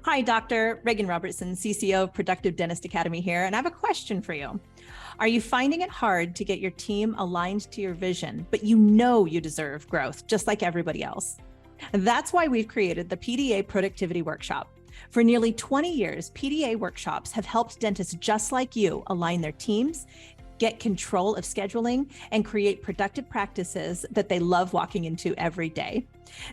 Hi, Dr. Reagan Robertson, CCO of Productive Dentist Academy here, and I have a question for you. Are you finding it hard to get your team aligned to your vision, but you know you deserve growth just like everybody else? That's why we've created the PDA Productivity Workshop. For nearly 20 years, PDA workshops have helped dentists just like you align their teams, get control of scheduling, and create productive practices that they love walking into every day.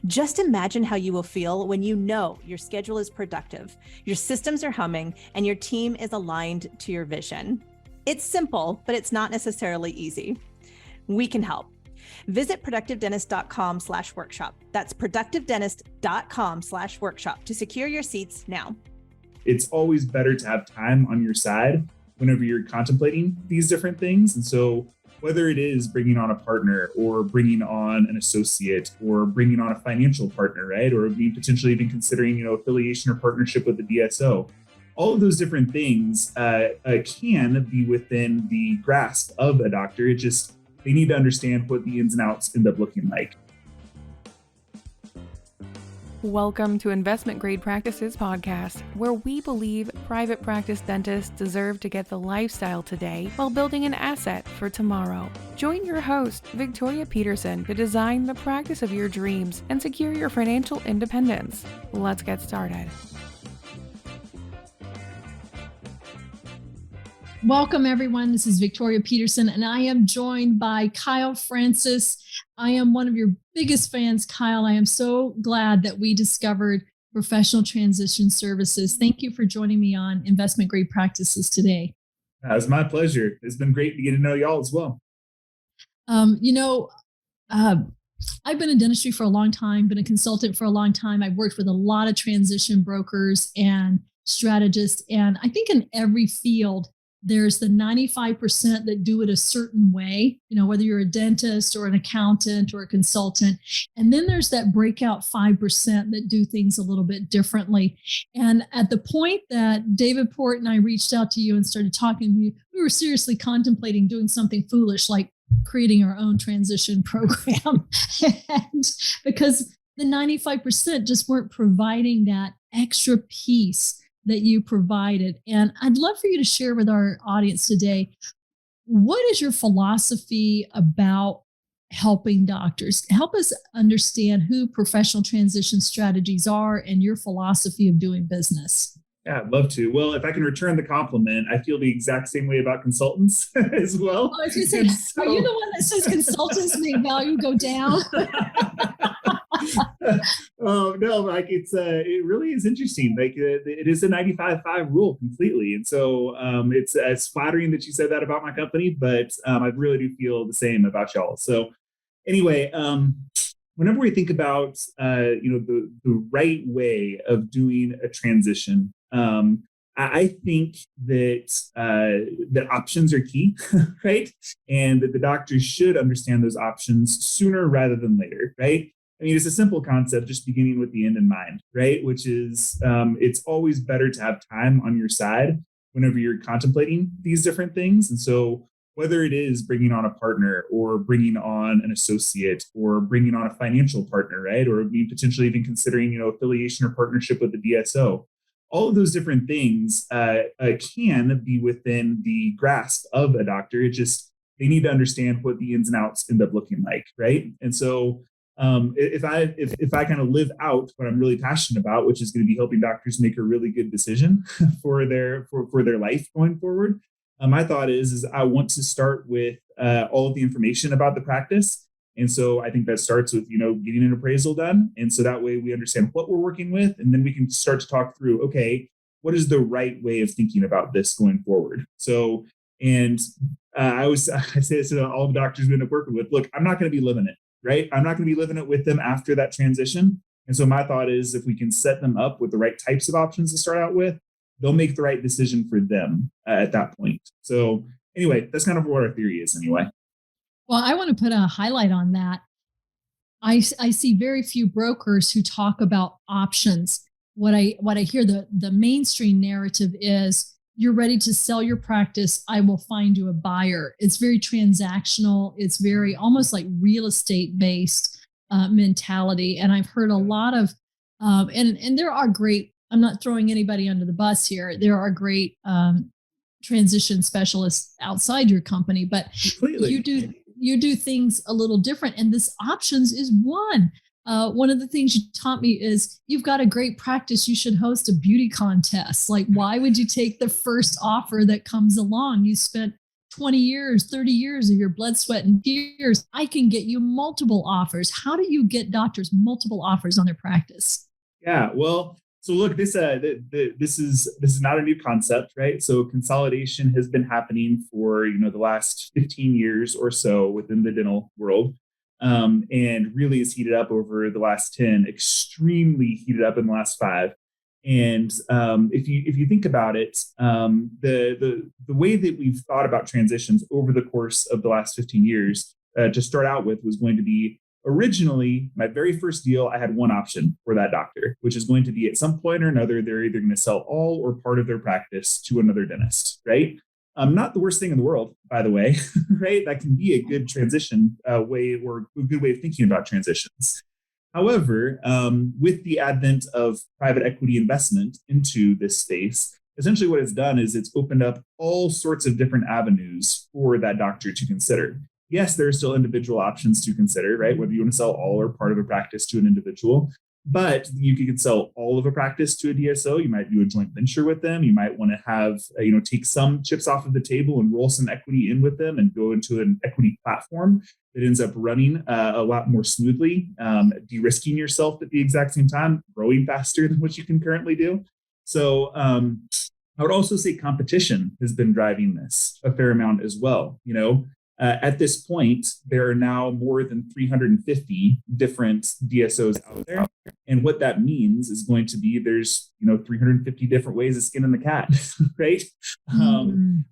Just imagine how you will feel when you know your schedule is productive, your systems are humming, and your team is aligned to your vision. It's simple, but it's not necessarily easy. We can help. Visit productivedentist.com/workshop. That's productivedentist.com/workshop to secure your seats now. It's always better to have time on your side whenever you're contemplating these different things. And so whether it is bringing on a partner or bringing on an associate or bringing on a financial partner, right? Or potentially even considering, affiliation or partnership with the DSO, all of those different things can be within the grasp of a doctor. They need to understand what the ins and outs end up looking like. Welcome to Investment Grade Practices podcast, where we believe private practice dentists deserve to get the lifestyle today while building an asset for tomorrow. Join your host, Victoria Peterson, to design the practice of your dreams and secure your financial independence. Let's get started. Welcome, everyone. This is Victoria Peterson, and I am joined by Kyle Francis. I am one of your biggest fans, Kyle. I am so glad that we discovered professional transition services. Thank you for joining me on Investment Grade Practices today. It was my pleasure. It's been great to get to know y'all as well. I've been in dentistry for a long time, been a consultant for a long time. I've worked with a lot of transition brokers and strategists, and I think in every field, there's the 95% that do it a certain way, whether you're a dentist or an accountant or a consultant. And then there's that breakout 5% that do things a little bit differently. And at the point that David Port and I reached out to you and started talking to you, we were seriously contemplating doing something foolish like creating our own transition program. And because the 95% just weren't providing that extra piece that you provided. And I'd love for you to share with our audience today, what is your philosophy about helping doctors? Help us understand who professional transition strategies are and your philosophy of doing business. Yeah, I'd love to. Well, if I can return the compliment, I feel the exact same way about consultants as well. I was going to say, are you the one that says consultants make value go down? Oh no, like it really is interesting. Like it is a 95-5 rule completely. And so it's flattering that you said that about my company, but I really do feel the same about y'all. So anyway, whenever we think about the right way of doing a transition, I think that options are key, right? And that the doctors should understand those options sooner rather than later, right? I mean, it's a simple concept, just beginning with the end in mind, right? Which is it's always better to have time on your side whenever you're contemplating these different things. And so whether it is bringing on a partner or bringing on an associate or bringing on a financial partner, right? Or potentially even considering, affiliation or partnership with the DSO, all of those different things can be within the grasp of a doctor. They need to understand what the ins and outs end up looking like, right? And so if I kind of live out what I'm really passionate about, which is going to be helping doctors make a really good decision for their life going forward, my thought is I want to start with all of the information about the practice. And so I think that starts with, getting an appraisal done. And so that way we understand what we're working with, and then we can start to talk through, okay, what is the right way of thinking about this going forward? So, and I say this to all the doctors we end up working with, look, I'm not going to be living it. Right? I'm not going to be living it with them after that transition. And so my thought is if we can set them up with the right types of options to start out with, they'll make the right decision for them at that point. So anyway, that's kind of what our theory is anyway. Well, I want to put a highlight on that. I see very few brokers who talk about options. What I hear the mainstream narrative is, you're ready to sell your practice, I will find you a buyer. It's very transactional. It's very almost like real estate based mentality. And I've heard a lot of, and there are great I'm not throwing anybody under the bus here. There are great transition specialists outside your company, but Completely. you do things a little different. And this options is one. One of the things you taught me is you've got a great practice. You should host a beauty contest. Like, why would you take the first offer that comes along? You spent 20 years, 30 years of your blood, sweat, and tears. I can get you multiple offers. How do you get doctors multiple offers on their practice? Yeah, well, so look, this is not a new concept, right? So consolidation has been happening for the last 15 years or so within the dental world, and really has heated up over the last 10, extremely heated up in the last 5. And if you think about it, the way that we've thought about transitions over the course of the last 15 years, to start out with, was going to be, originally, my very first deal, I had one option for that doctor, which is going to be, at some point or another, they're either going to sell all or part of their practice to another dentist, right? Not the worst thing in the world, by the way, right? That can be a good transition way, or a good way of thinking about transitions. However, with the advent of private equity investment into this space, essentially what it's done is it's opened up all sorts of different avenues for that doctor to consider. Yes, there are still individual options to consider, right? Whether you want to sell all or part of a practice to an individual, but you could sell all of a practice to a DSO. You might do a joint venture with them. You might want to have, take some chips off of the table and roll some equity in with them and go into an equity platform that ends up running a lot more smoothly, de-risking yourself at the exact same time, growing faster than what you can currently do. So I would also say competition has been driving this a fair amount as well. At this point, there are now more than 350 different DSOs out there. And what that means is going to be there's 350 different ways of skinning the cat, right?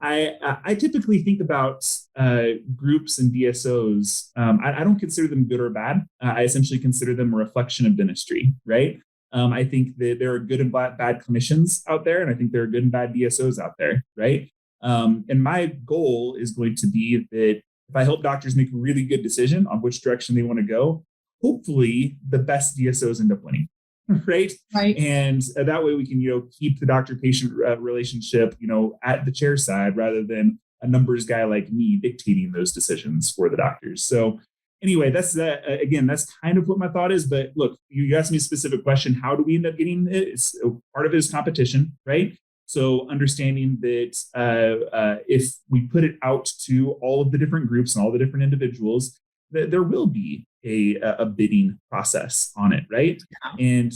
I typically think about groups and DSOs. I don't consider them good or bad. I essentially consider them a reflection of dentistry, right? I think that there are good and bad clinicians out there, and I think there are good and bad DSOs out there, right? And my goal is going to be that if I help doctors make a really good decision on which direction they want to go, hopefully the best DSOs end up winning, right? Right. And that way we can, keep the doctor-patient relationship, at the chair side, rather than a numbers guy like me dictating those decisions for the doctors. So anyway, that's again, that's kind of what my thought is. But look, you asked me a specific question. How do we end up getting it? Part of it is competition, right? So understanding that if we put it out to all of the different groups and all the different individuals, there will be a bidding process on it, right? Yeah. And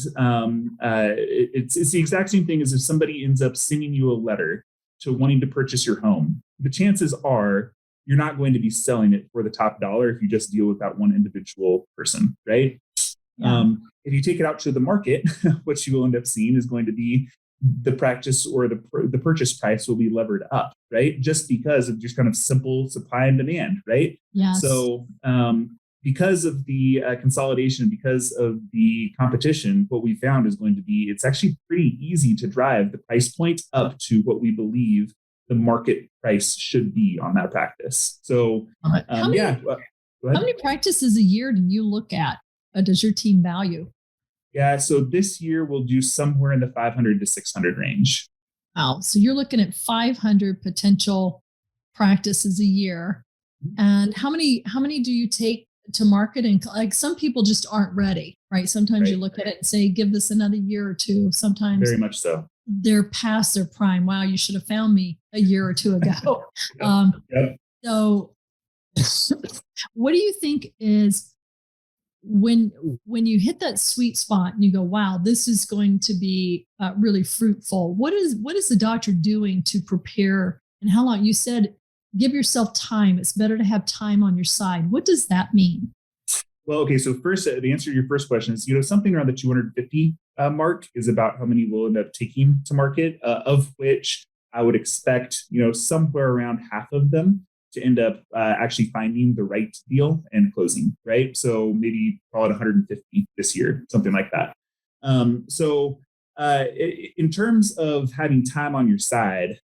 it's the exact same thing as if somebody ends up sending you a letter to wanting to purchase your home. The chances are you're not going to be selling it for the top dollar if you just deal with that one individual person, right? Yeah. If you take it out to the market, what you will end up seeing is going to be the practice or the purchase price will be levered up, right? Just because of just kind of simple supply and demand, right? Yes. So because of the consolidation, because of the competition, what we found is going to be, it's actually pretty easy to drive the price point up to what we believe the market price should be on that practice. So how many practices a year do you look at? Does your team value? Yeah, so this year we'll do somewhere in the 500 to 600 range. Wow. So you're looking at 500 potential practices a year. And how many do you take to market? And like, some people just aren't ready, right? Sometimes you look at it and say, give this another year or two. Sometimes very much so. They're past their prime. Wow, you should have found me a year or two ago. So what do you think is, when you hit that sweet spot and you go, wow, this is going to be really fruitful, what is the doctor doing to prepare, and how long? You said give yourself time. It's better to have time on your side. What does that mean? Well, okay, so first, the answer to your first question is, something around the 250 mark is about how many we'll end up taking to market, of which I would expect, somewhere around half of them to end up actually finding the right deal and closing, right? So maybe call it 150 this year, something like that. So in terms of having time on your side,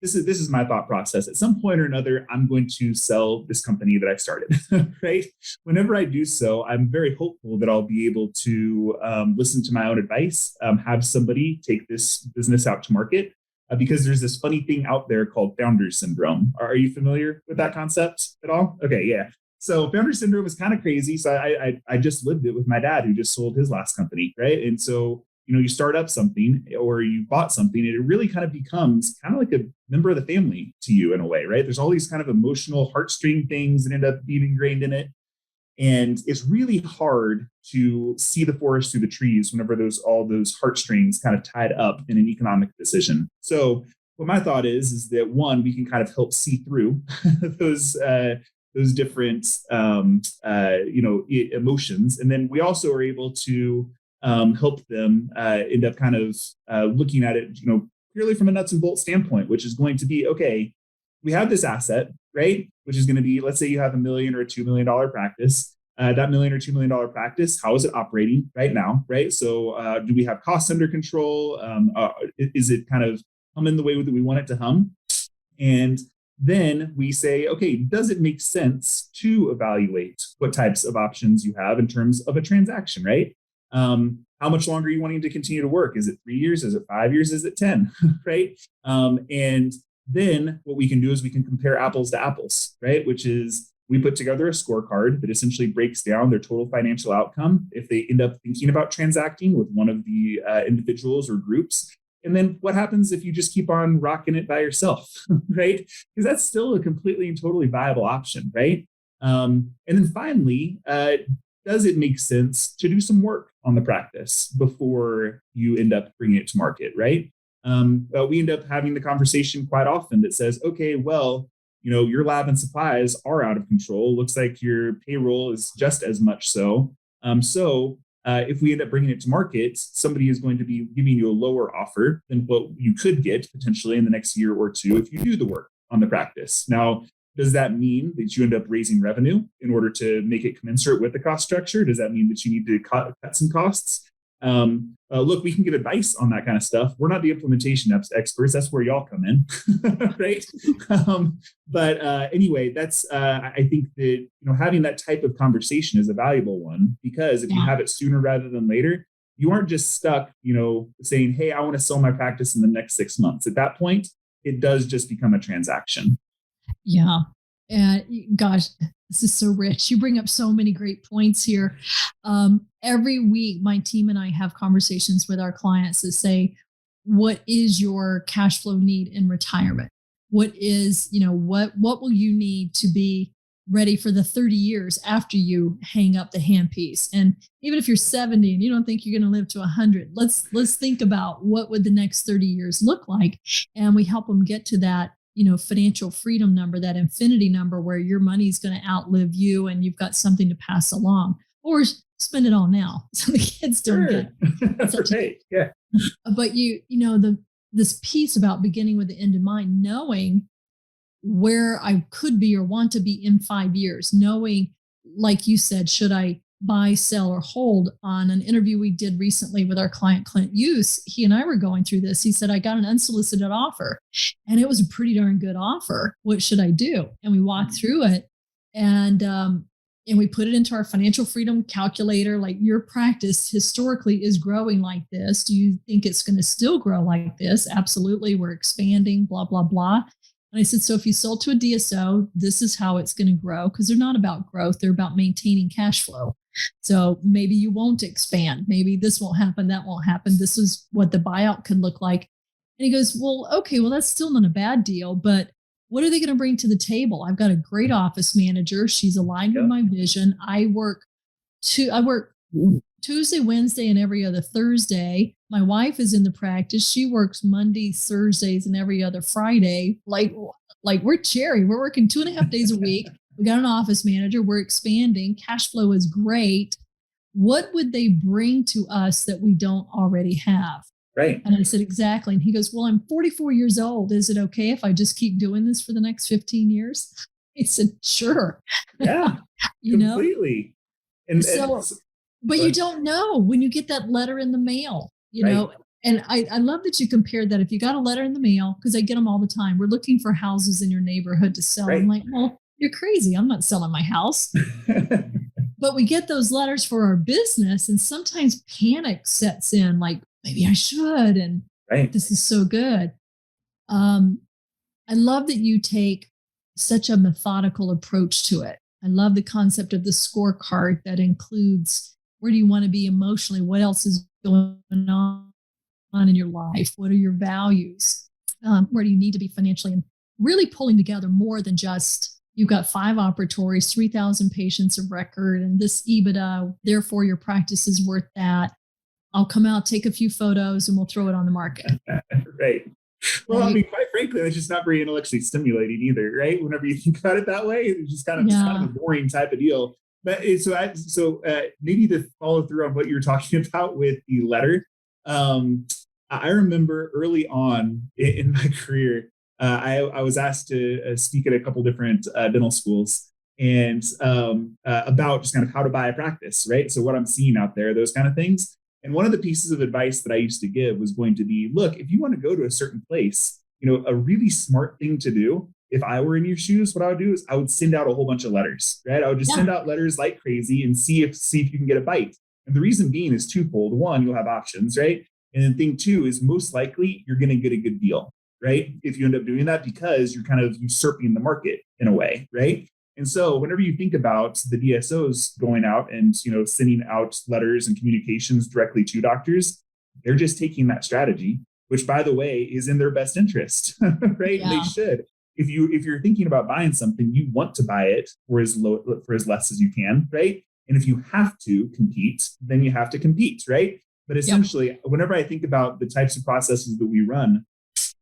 this is my thought process. At some point or another, I'm going to sell this company that I started, right? Whenever I do so, I'm very hopeful that I'll be able to listen to my own advice, have somebody take this business out to market, because there's this funny thing out there called founder syndrome. Are you familiar with that concept at all? Okay, yeah. So founder syndrome is kind of crazy. So I just lived it with my dad, who just sold his last company, right? And so, you start up something or you bought something, and it really kind of becomes kind of like a member of the family to you in a way, right? There's all these kind of emotional heartstring things that end up being ingrained in it. And it's really hard to see the forest through the trees whenever all those heartstrings kind of tied up in an economic decision. So what my thought is that one, we can kind of help see through those different emotions, and then we also are able to help them end up kind of looking at it, purely from a nuts and bolts standpoint, which is going to be, okay, we have this asset, right? Which is going to be, let's say you have $1 million or a $2 million practice. That $1 million or $2 million practice, how is it operating right now, right? So do we have costs under control? Is it kind of humming the way that we want it to hum? And then we say, okay, does it make sense to evaluate what types of options you have in terms of a transaction, right? How much longer are you wanting to continue to work? Is it 3 years? Is it 5 years? Is it 10, right? And then what we can do is we can compare apples to apples, right? Which is we put together a scorecard that essentially breaks down their total financial outcome if they end up thinking about transacting with one of the individuals or groups. And then what happens if you just keep on rocking it by yourself, right? Because that's still a completely and totally viable option, right? And then finally, does it make sense to do some work on the practice before you end up bringing it to market, right? We end up having the conversation quite often that says, okay, well, your lab and supplies are out of control. Looks like your payroll is just as much so. If we end up bringing it to market, somebody is going to be giving you a lower offer than what you could get potentially in the next year or two if you do the work on the practice. Now, does that mean that you end up raising revenue in order to make it commensurate with the cost structure? Does that mean that you need to cut some costs? Look, we can give advice on that kind of stuff. We're not the implementation experts. That's where y'all come in, right? Anyway, that's I think that having that type of conversation is a valuable one, because if you have it sooner rather than later, you aren't just stuck, saying, "Hey, I want to sell my practice in the next 6 months." At that point, it does just become a transaction. Yeah. And gosh, this is so rich. You bring up so many great points here. Every week, my team and I have conversations with our clients to say, what is your cash flow need in retirement? What is, what will you need to be ready for the 30 years after you hang up the handpiece? And even if you're 70 and you don't think you're going to live to 100, let's think about what would the next 30 years look like. And we help them get to that financial freedom number, that infinity number where your money is going to outlive you and you've got something to pass along, or spend it all now so the kids don't get it. Right. Yeah. But this piece about beginning with the end in mind, knowing where I could be or want to be in 5 years, knowing, like you said, should I buy, sell, or hold? On an interview we did recently with our client, Clint Hughes, he and I were going through this. He said, I got an unsolicited offer and it was a pretty darn good offer. What should I do? And we walked through it and we put it into our financial freedom calculator. Like, your practice historically is growing like this. Do you think it's going to still grow like this? Absolutely. We're expanding, blah, blah, blah. And I said, so if you sold to a DSO, this is how it's going to grow, because they're not about growth. They're about maintaining cash flow. So maybe you won't expand. Maybe this won't happen. That won't happen. This is what the buyout could look like. And he goes, well, okay, well, that's still not a bad deal, but what are they going to bring to the table? I've got a great office manager. She's aligned with my vision. I work Tuesday, Wednesday, and every other Thursday. My wife is in the practice. She works Mondays, Thursdays, and every other Friday. Like we're cherry. We're working 2.5 days a week. We got an office manager. We're expanding. Cash flow is great. What would they bring to us that we don't already have? Right. And I said, exactly. And he goes, well, I'm 44 years old. Is it okay if I just keep doing this for the next 15 years? I said, sure. Yeah, completely. But you don't know when you get that letter in the mail. you know, and I love that you compared that. If you got a letter in the mail, because I get them all the time, we're looking for houses in your neighborhood to sell. I'm like, well, you're crazy. I'm not selling my house. But we get those letters for our business, and sometimes panic sets in, like, maybe I should. And this is so good. I love that you take such a methodical approach to it. I love the concept of the scorecard that includes where do you want to be emotionally? What else is going on in your life? What are your values? Where do you need to be financially? And really pulling together more than just you've got 5 operatories, 3,000 patients of record, and this EBITDA, therefore your practice is worth that. I'll come out, take a few photos, and we'll throw it on the market. Right. Well, I mean, quite frankly, it's just not very intellectually stimulating either, right? Whenever you think about it that way, it's just kind of a boring type of deal. But so maybe to follow through on what you were talking about with the letter, I remember early on in my career, I was asked to speak at a couple different dental schools and about just kind of how to buy a practice, right? So what I'm seeing out there, those kind of things. And one of the pieces of advice that I used to give was going to be, look, if you want to go to a certain place, a really smart thing to do, if I were in your shoes, what I would do is I would send out a whole bunch of letters, right? I would just send out letters like crazy and see if you can get a bite. And the reason being is twofold. One, you'll have options, right? And then thing two is most likely you're going to get a good deal, right? If you end up doing that, because you're kind of usurping the market in a way, right? And so whenever you think about the DSOs going out and, sending out letters and communications directly to doctors, they're just taking that strategy, which, by the way, is in their best interest, right? Yeah. And they should. If you're thinking about buying something, you want to buy it for as less as you can, right? And if you have to compete, then you have to compete, right? But essentially, whenever I think about the types of processes that we run,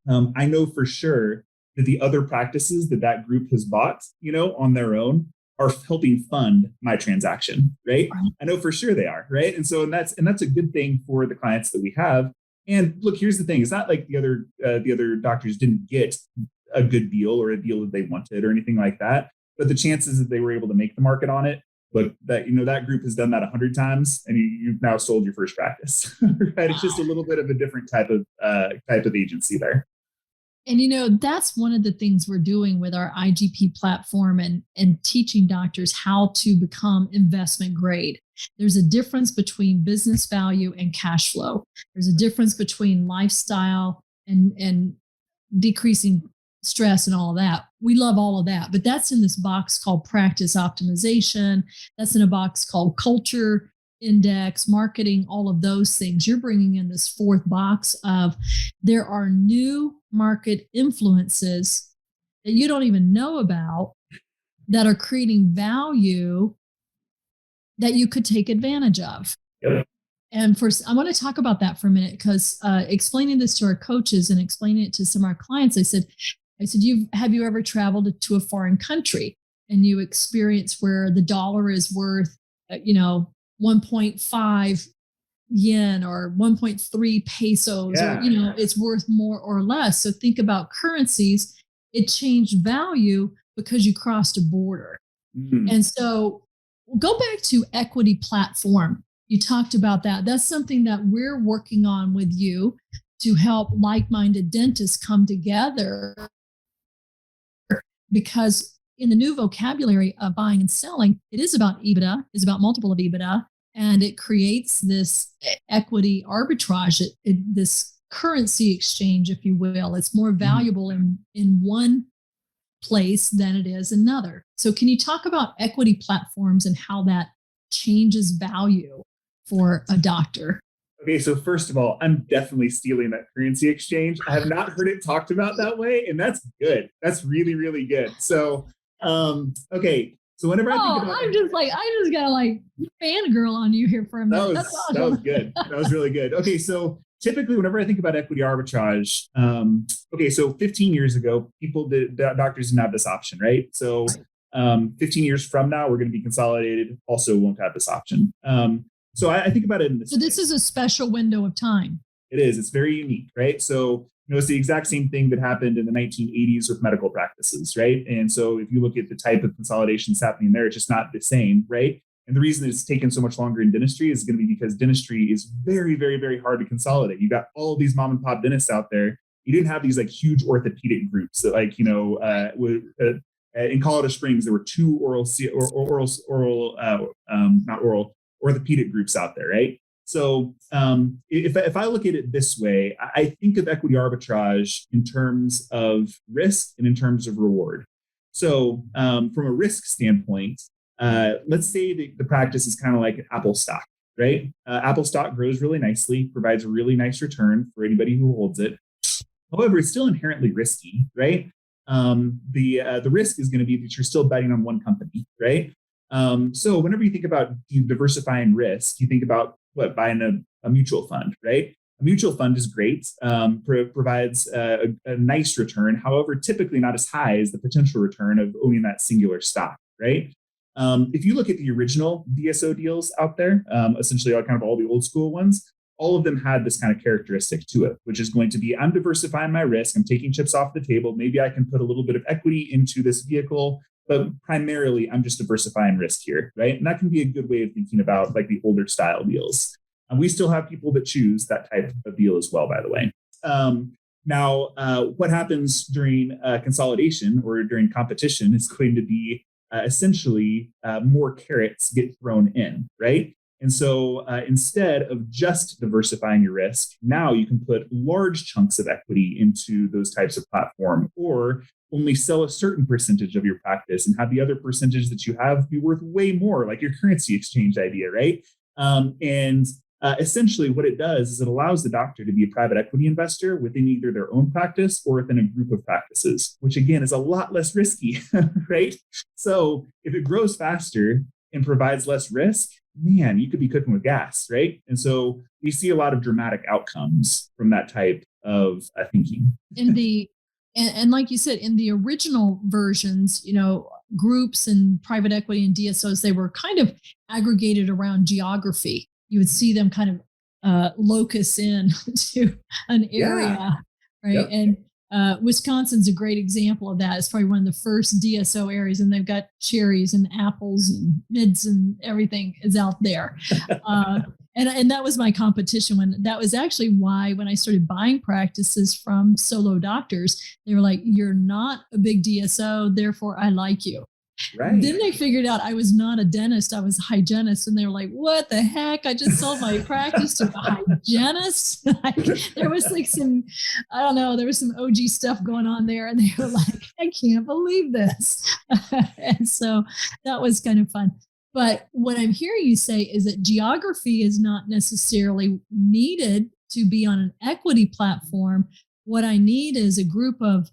I know for sure that the other practices that group has bought, on their own are helping fund my transaction, right? I know for sure they are, right? And so, and that's a good thing for the clients that we have. And look, here's the thing: it's not like the other doctors didn't get a good deal or a deal that they wanted or anything like that. But the chances that they were able to make the market on it, but that group has done that 100 times, and you've now sold your first practice, right? It's just a little bit of a different type of agency there. And that's one of the things we're doing with our IGP platform and teaching doctors how to become investment grade. There's a difference between business value and cash flow. There's a difference between lifestyle and decreasing stress and all of that. We love all of that, but that's in this box called practice optimization. That's in a box called culture index, marketing, all of those things. You're bringing in this fourth box of there are new market influences that you don't even know about that are creating value that you could take advantage of. Yep. And I want to talk about that for a minute, because explaining this to our coaches and explaining it to some of our clients, I said, have you ever traveled to a foreign country and you experience where the dollar is worth, 1.5 yen or 1.3 pesos, or, it's worth more or less. So think about currencies. It changed value because you crossed a border. Mm-hmm. And so go back to equity platform. You talked about that. That's something that we're working on with you to help like-minded dentists come together, because in the new vocabulary of buying and selling, it is about EBITDA, it's about multiple of EBITDA, and it creates this equity arbitrage, this currency exchange, if you will. It's more valuable in one place than it is another. So can you talk about equity platforms and how that changes value for a doctor? Okay, so first of all, I'm definitely stealing that currency exchange. I have not heard it talked about that way, and that's good. That's really, really good. So, okay. So whenever I think about I just gotta fangirl on you here for a minute. That was good. That was really good. Okay, so typically whenever I think about equity arbitrage, so 15 years ago, doctors didn't have this option, right? So 15 years from now, we're going to be consolidated, also won't have this option. So I think about it in this way. This is a special window of time. It is. It's very unique, right? So it's the exact same thing that happened in the 1980s with medical practices, right? And so if you look at the type of consolidations happening there, it's just not the same, right? And the reason it's taken so much longer in dentistry is going to be because dentistry is very, very, very hard to consolidate. You got all of these mom and pop dentists out there. You didn't have these like huge orthopedic groups that like, in Colorado Springs, there were two orthopedic groups out there, right? So if I look at it this way, I think of equity arbitrage in terms of risk and in terms of reward. So from a risk standpoint, let's say the practice is kind of like an Apple stock, right? Apple stock grows really nicely, provides a really nice return for anybody who holds it. However, it's still inherently risky, right? The risk is going to be that you're still betting on one company, right? So whenever you think about diversifying risk, you think about buying a mutual fund, right? A mutual fund is great, provides a nice return, however, typically not as high as the potential return of owning that singular stock, right? If you look at the original DSO deals out there, essentially kind of all the old school ones, all of them had this kind of characteristic to it, which is going to be, I'm diversifying my risk. I'm taking chips off the table. Maybe I can put a little bit of equity into this vehicle, but primarily I'm just diversifying risk here, right? And that can be a good way of thinking about like the older style deals. And we still have people that choose that type of deal as well, by the way. Now, what happens during consolidation or during competition is going to be essentially more carrots get thrown in, right? And so instead of just diversifying your risk, now you can put large chunks of equity into those types of platform, or only sell a certain percentage of your practice and have the other percentage that you have be worth way more, like your currency exchange idea, right? Essentially what it does is it allows the doctor to be a private equity investor within either their own practice or within a group of practices, which again is a lot less risky, right? So if it grows faster and provides less risk, man, you could be cooking with gas, right? And so we see a lot of dramatic outcomes from that type of thinking. And like you said, in the original versions, groups and private equity and DSOs, they were kind of aggregated around geography. You would see them kind of locus in to an area, right? Yep. And Wisconsin's a great example of that. It's probably one of the first DSO areas, and they've got cherries and apples and mids and everything is out there. And that was my competition that was actually why when I started buying practices from solo doctors, they were like, you're not a big DSO, therefore I like you. Right. Then they figured out I was not a dentist, I was a hygienist. And they were like, what the heck? I just sold my practice to a hygienist. There was like there was some OG stuff going on there. And they were like, I can't believe this. And so that was kind of fun. But what I'm hearing you say is that geography is not necessarily needed to be on an equity platform. What I need is a group of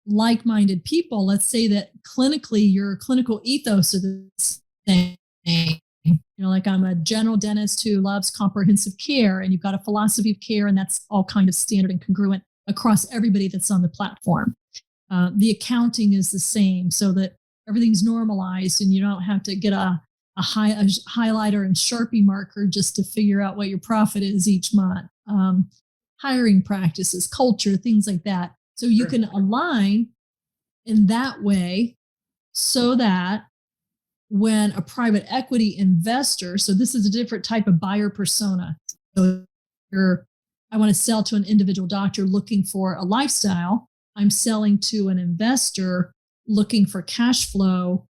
like-minded people. Let's say that clinically your clinical ethos is the same. Like I'm a general dentist who loves comprehensive care, and you've got a philosophy of care, and that's all kind of standard and congruent across everybody that's on the platform. The accounting is the same, so that everything's normalized and you don't have to get a highlighter and Sharpie marker just to figure out what your profit is each month. Hiring practices, culture, things like that. So you can align in that way so that when a private equity investor, so this is a different type of buyer persona. So I want to sell to an individual doctor looking for a lifestyle. I'm selling to an investor looking for cash flow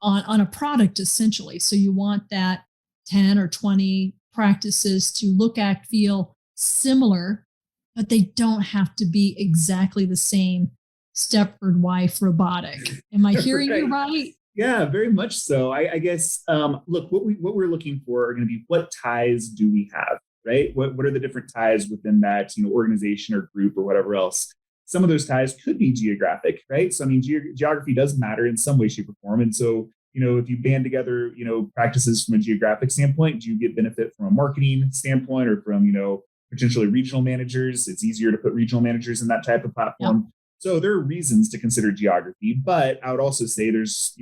on a product, essentially. So you want that 10 or 20 practices to look, act, feel similar, but they don't have to be exactly the same Stepford wife robotic. Am I hearing you right? Yeah, very much so. I guess, look, what we're looking for are going to be, what ties do we have, right? What are the different ties within that, organization or group or whatever else? Some of those ties could be geographic, right? So, I mean, geography does matter in some way, shape, or form. And so, if you band together, practices from a geographic standpoint, do you get benefit from a marketing standpoint or from, potentially regional managers? It's easier to put regional managers in that type of platform. Yeah. So there are reasons to consider geography, but I would also say there's,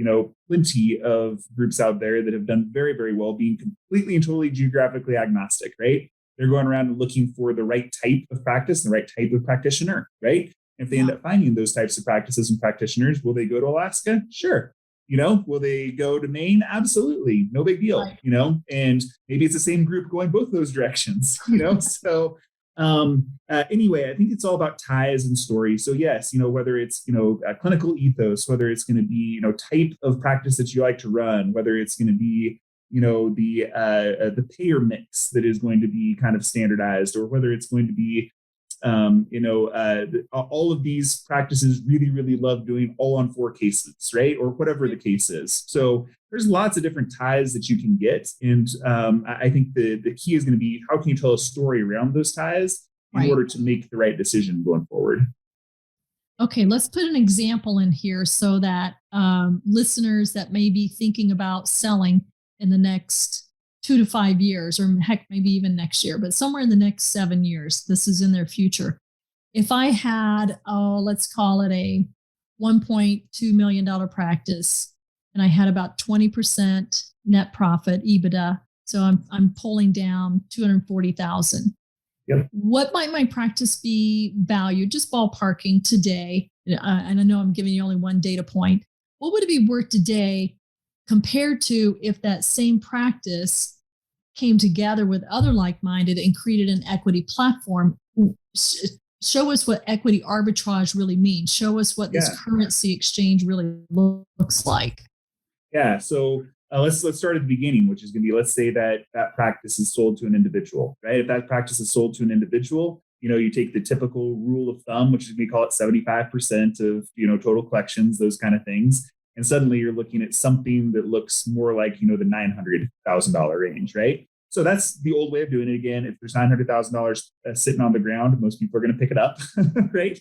plenty of groups out there that have done very, very well being completely and totally geographically agnostic, right? They're going around and looking for the right type of practice, the right type of practitioner, right? If they end up finding those types of practices and practitioners, will they go to Alaska? Sure. Will they go to Maine? Absolutely. No big deal, Right. And maybe it's the same group going both those directions, So anyway, I think it's all about ties and stories. So yes, whether it's, a clinical ethos, whether it's going to be, type of practice that you like to run, whether it's going to be, the payer mix that is going to be kind of standardized, or whether it's going to be all of these practices really, really love doing all on 4 cases, right? Or whatever the case is. So there's lots of different ties that you can get. And I think the key is going to be, how can you tell a story around those ties in order to make the right decision going forward? Okay, let's put an example in here so that listeners that may be thinking about selling in the next 2 to 5 years, or heck, maybe even next year, but somewhere in the next 7 years, this is in their future. If I had, let's call it a $1.2 million practice, and I had about 20% net profit EBITDA, so I'm pulling down $240,000. Yep. What might my practice be valued, just ballparking today? And I know I'm giving you only one data point. What would it be worth today compared to if that same practice came together with other like-minded and created an equity platform? Show us what equity arbitrage really means. Show us what this currency exchange really looks like. Yeah. So let's start at the beginning, which is going to be, let's say that practice is sold to an individual, right? If that practice is sold to an individual, you take the typical rule of thumb, which is, we call it 75% of, total collections, those kind of things. And suddenly you're looking at something that looks more like, the $900,000 range, right? So that's the old way of doing it. Again, if there's $900,000 sitting on the ground, most people are going to pick it up, right?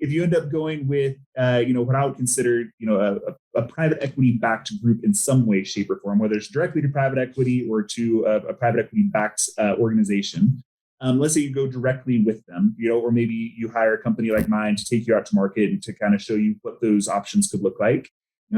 If you end up going with, what I would consider, a private equity backed group in some way, shape, or form, whether it's directly to private equity or to a private equity backed organization. Let's say you go directly with them, or maybe you hire a company like mine to take you out to market and to kind of show you what those options could look like.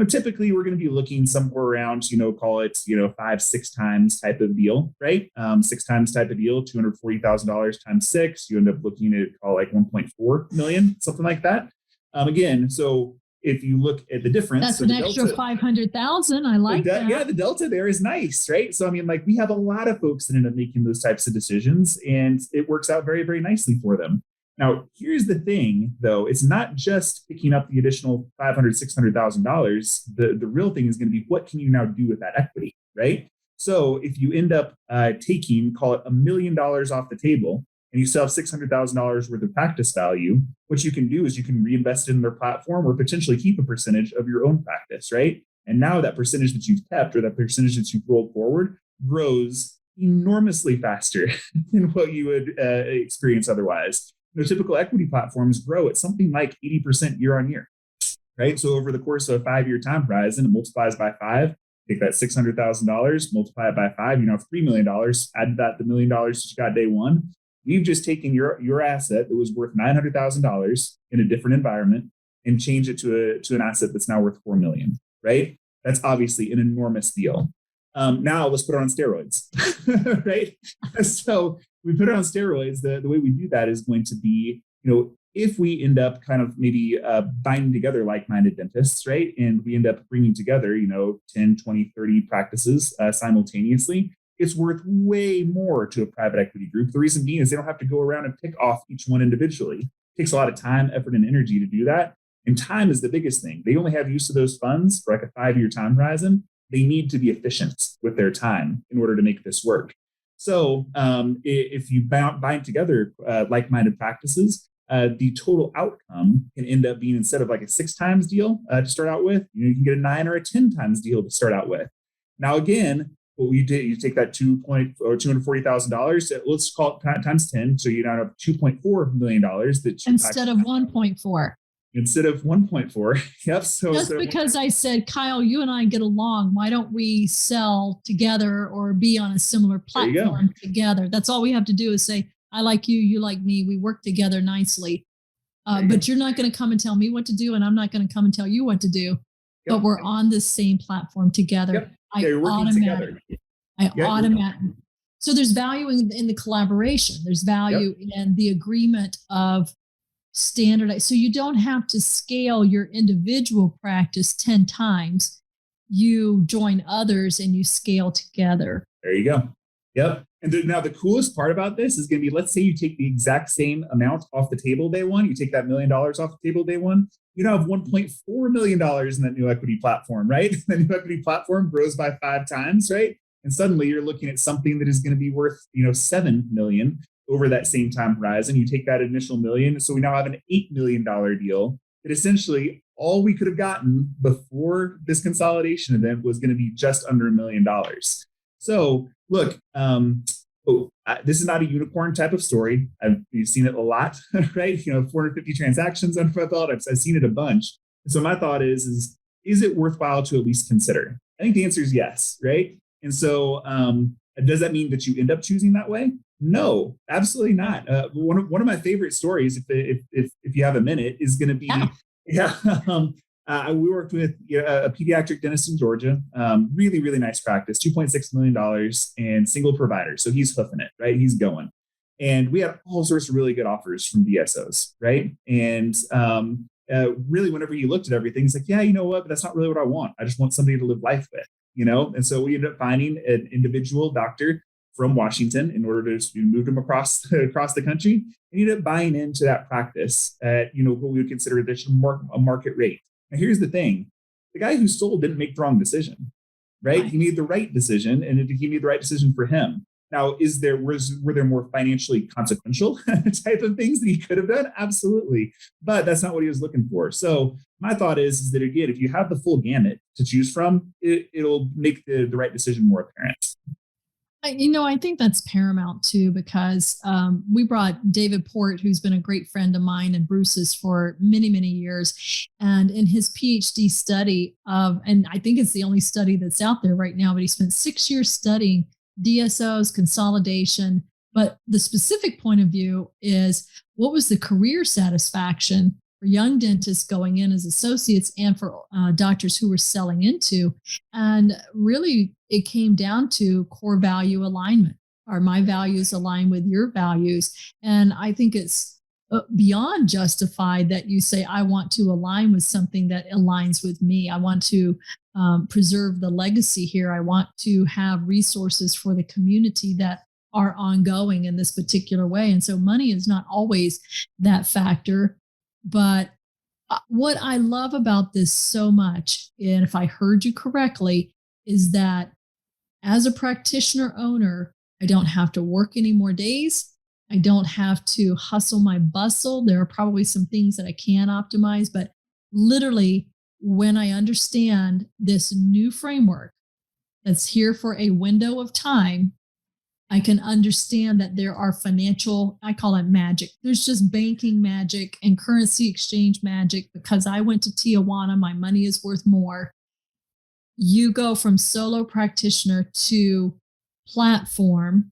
Typically we're going to be looking somewhere around, call it, 5-6 times type of deal, right? 6 times type of deal, $240,000 times 6, you end up looking at, call it like 1.4 million, something like that. Again, so if you look at the difference, that's an extra 500,000. I like that. Yeah, the delta there is nice, right? So we have a lot of folks that end up making those types of decisions, and it works out very, very nicely for them. Now, here's the thing, though. It's not just picking up the additional $500,000, $600,000. The real thing is going to be, what can you now do with that equity, right? So if you end up taking, call it $1 million off the table, and you still have $600,000 worth of practice value, what you can do is you can reinvest it in their platform, or potentially keep a percentage of your own practice, right? And now that percentage that you've kept, or that percentage that you've rolled forward, grows enormously faster than what you would experience otherwise. Typical equity platforms grow at something like 80% year on year, right? So over the course of a 5-year time horizon, it multiplies by 5. Take that $600,000, multiply it by 5. You have $3 million. Add that the $1 million that you got day one. We've just taken your asset that was worth $900,000 in a different environment and changed it to an asset that's now worth $4 million, right? That's obviously an enormous deal. Now let's put it on steroids, right? So we put it on steroids. The way we do that is going to be, if we end up kind of maybe binding together like-minded dentists, right? And we end up bringing together, 10, 20, 30 practices simultaneously, it's worth way more to a private equity group. The reason being is they don't have to go around and pick off each one individually. It takes a lot of time, effort, and energy to do that. And time is the biggest thing. They only have use of those funds for like a 5-year time horizon. They need to be efficient with their time in order to make this work. So if you bind together like-minded practices, the total outcome can end up being, instead of like a 6 times deal to start out with, you can get a 9 or a 10 times deal to start out with. Now, again, what we did, you take that $240,000, let's call it times 10. So you now have $2.4 million that instead of 1.4. Instead of 1.4. Yep. So just because I said, Kyle, you and I get along, why don't we sell together or be on a similar platform together? That's all we have to do is say, I like you, you like me. We work together nicely. But you're not going to come and tell me what to do, and I'm not going to come and tell you what to do. Yep. But we're on the same platform together. Yep. You're working together. So there's value in the collaboration. There's value in the agreement of standardize. So you don't have to scale your individual practice 10 times. You join others and you scale together. There you go. Yep. And now the coolest part about this is going to be, let's say you take the exact same amount off the table day one, you take that $1 million off the table day one, you now have $1.4 million in that new equity platform, right? The new equity platform grows by 5 times, right? And suddenly you're looking at something that is going to be worth, $7 million over that same time horizon. You take that initial $1 million. So we now have an $8 million deal that essentially all we could have gotten before this consolidation event was going to be just under $1 million. So look, this is not a unicorn type of story. You've seen it a lot, right? 450 transactions under my belt. I've seen it a bunch. And so my thought is it worthwhile to at least consider? I think the answer is yes, right? And so does that mean that you end up choosing that way? No, absolutely not. One of my favorite stories, if you have a minute, is going to be, we worked with a pediatric dentist in Georgia, really, really nice practice, $2.6 million and single provider. So he's hoofing it, right? He's going. And we had all sorts of really good offers from DSOs, right? And really, whenever he looked at everything, he's like, yeah, you know what? But that's not really what I want. I just want somebody to live life with, And so we ended up finding an individual doctor from Washington in order to move him across the country, and he ended up buying into that practice at, what we would consider a market rate. Now, here's the thing. The guy who sold didn't make the wrong decision, right? He made the right decision, and he made the right decision for him. Now, were there more financially consequential type of things that he could have done? Absolutely. But that's not what he was looking for. So my thought is that, again, if you have the full gamut to choose from, it'll make the right decision more apparent. I think that's paramount too, because we brought David Port, who's been a great friend of mine and Bruce's for many, many years. And in his PhD study and I think it's the only study that's out there right now, but he spent 6 years studying DSOs, consolidation. But the specific point of view is, what was the career satisfaction for young dentists going in as associates and for doctors who were selling into? And really, it came down to core value alignment. Are my values aligned with your values? And I think it's beyond justified that you say, I want to align with something that aligns with me. I want to preserve the legacy here. I want to have resources for the community that are ongoing in this particular way. And so money is not always that factor. But what I love about this so much, and if I heard you correctly, is that as a practitioner owner, I don't have to work any more days. I don't have to hustle my bustle. There are probably some things that I can optimize, but literally, when I understand this new framework that's here for a window of time, I can understand that there are financial, I call it magic. There's just banking magic and currency exchange magic. Because I went to Tijuana, my money is worth more. You go from solo practitioner to platform,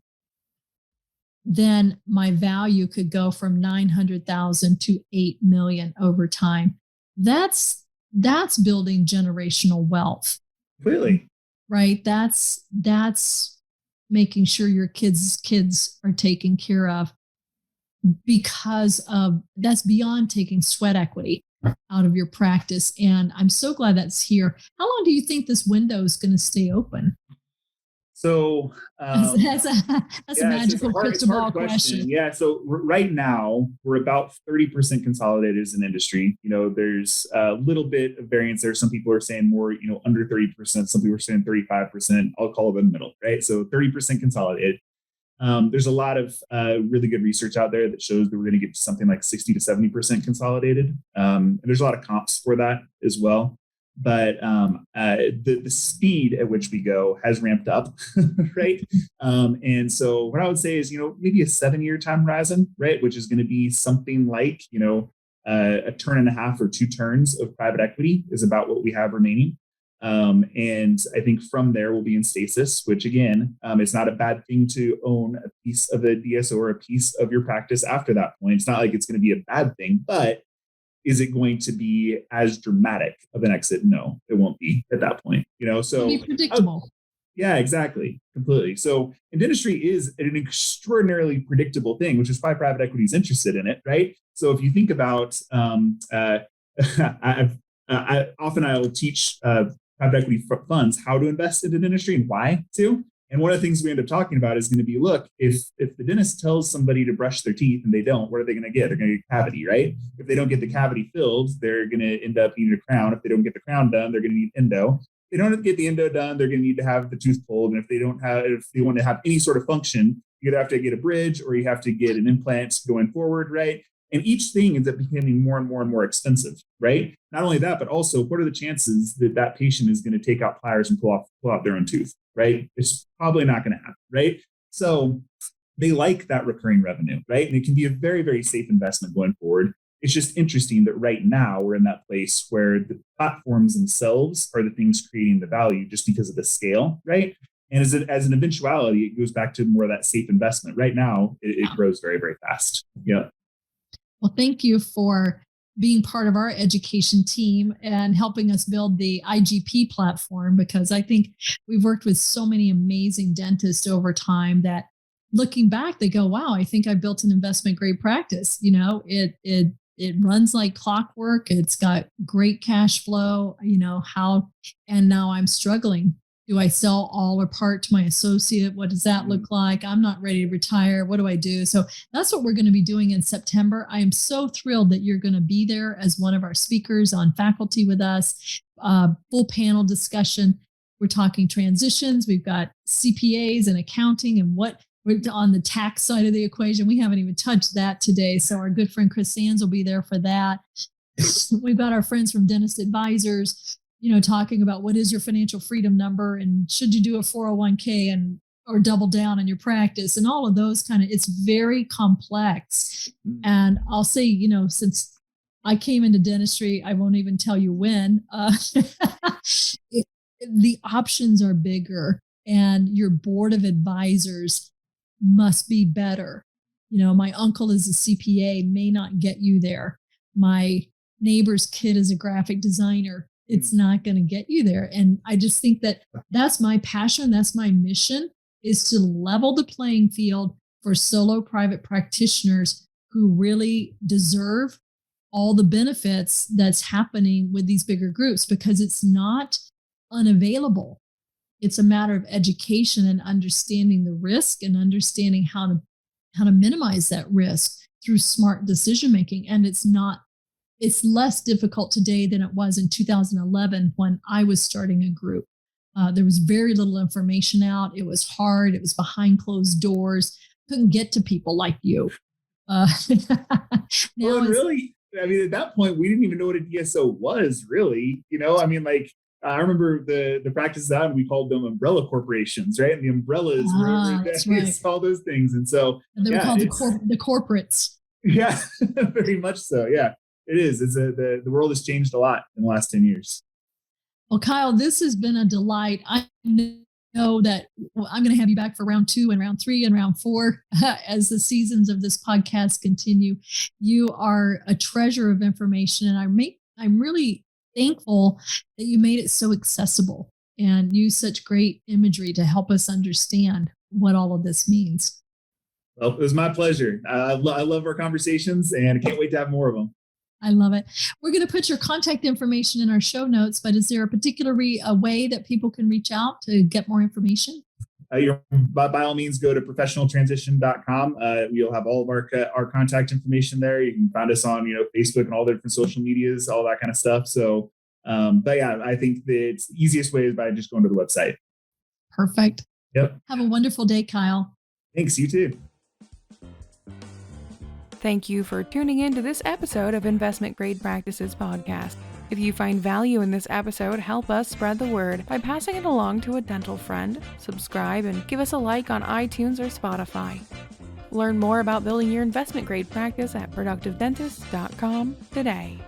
then my value could go from 900,000 to 8 million over time. That's building generational wealth. Really? Right? That's making sure your kids are taken care of, because of that's beyond taking sweat equity out of your practice. And I'm so glad that's here. How long do you think this window is going to stay open? So that's a magical crystal ball question. Yeah. So right now we're about 30% consolidated as an industry. There's a little bit of variance there. Some people are saying more, under 30%. Some people are saying 35%. I'll call it in the middle, right? So 30% consolidated. There's a lot of really good research out there that shows that we're going to get to something like 60 to 70% consolidated. And there's a lot of comps for that as well. But the speed at which we go has ramped up, right? And so what I would say is, maybe a 7-year time horizon, right? Which is going to be something like, a turn and a half or 2 turns of private equity is about what we have remaining. And I think from there we'll be in stasis, which again, it's not a bad thing to own a piece of a DSO or a piece of your practice after that point. It's not like it's going to be a bad thing, but is it going to be as dramatic of an exit? No, it won't be at that point. So it'll be predictable. Yeah, exactly. Completely. So, and dentistry is an extraordinarily predictable thing, which is why private equity is interested in it, right? So, if you think about, I will teach private equity funds how to invest into dentistry and why to. And one of the things we end up talking about is going to be, look, if the dentist tells somebody to brush their teeth and they don't, what are they going to get? They're going to get a cavity, right? If they don't get the cavity filled, they're going to end up needing a crown. If they don't get the crown done, they're going to need endo. They don't get the endo done, they're going to need to have the tooth pulled. And if they want to have any sort of function, you either have to get a bridge or you have to get an implant going forward, right? And each thing ends up becoming more and more and more expensive, right? Not only that, but also what are the chances that that patient is going to take out pliers and pull out their own tooth, right? It's probably not going to happen, right? So they like that recurring revenue, right? And it can be a very, very safe investment going forward. It's just interesting that right now we're in that place where the platforms themselves are the things creating the value just because of the scale, right? And as an eventuality, it goes back to more of that safe investment. Right now, it grows very, very fast. Yeah. Well, thank you for being part of our education team and helping us build the IGP platform, because I think we've worked with so many amazing dentists over time that looking back, they go, wow, I think I built an investment grade practice. It runs like clockwork. It's got great cash flow, and now I'm struggling. Do I sell all or part to my associate? What does that look like? I'm not ready to retire. What do I do? So that's what we're going to be doing in September. I am so thrilled that you're going to be there as one of our speakers on faculty with us. Full panel discussion. We're talking transitions. We've got CPAs and accounting and what we're on the tax side of the equation. We haven't even touched that today. So our good friend Chris Sands will be there for that. We've got our friends from Dentist Advisors, talking about what is your financial freedom number and should you do a 401k or double down on your practice and all of those it's very complex. And I'll say, since I came into dentistry, I won't even tell you when, the options are bigger and your board of advisors must be better. My uncle is a CPA, may not get you there. My neighbor's kid is a graphic designer. It's not going to get you there. And I just think that that's my passion. That's my mission, is to level the playing field for solo private practitioners who really deserve all the benefits that's happening with these bigger groups, because it's not unavailable. It's a matter of education and understanding the risk and understanding how to minimize that risk through smart decision making. And it's less difficult today than it was in 2011 when I was starting a group. There was very little information out. It was hard. It was behind closed doors. Couldn't get to people like you. Well, really, at that point, we didn't even know what a DSO was, really. I remember the practices out, and we called them umbrella corporations, right? And the umbrellas were right. all those things. And so they were called the corporates. Yeah, very much so. Yeah, it is. The world has changed a lot in the last 10 years. Well, Kyle, this has been a delight. I know that I'm going to have you back for round 2 and round 3 and round 4 as the seasons of this podcast continue. You are a treasure of information, and I'm really thankful that you made it so accessible and use such great imagery to help us understand what all of this means. Well, it was my pleasure. I love our conversations, and I can't wait to have more of them. I love it. We're going to put your contact information in our show notes, but is there a particular way that people can reach out to get more information? By all means, go to professionaltransition.com. You'll have all of our contact information there. You can find us on Facebook and all the different social medias, all that kind of stuff. So, but yeah, I think the easiest way is by just going to the website. Perfect. Yep. Have a wonderful day, Kyle. Thanks. You too. Thank you for tuning in to this episode of Investment Grade Practices Podcast. If you find value in this episode, help us spread the word by passing it along to a dental friend, subscribe, and give us a like on iTunes or Spotify. Learn more about building your investment grade practice at productivedentist.com today.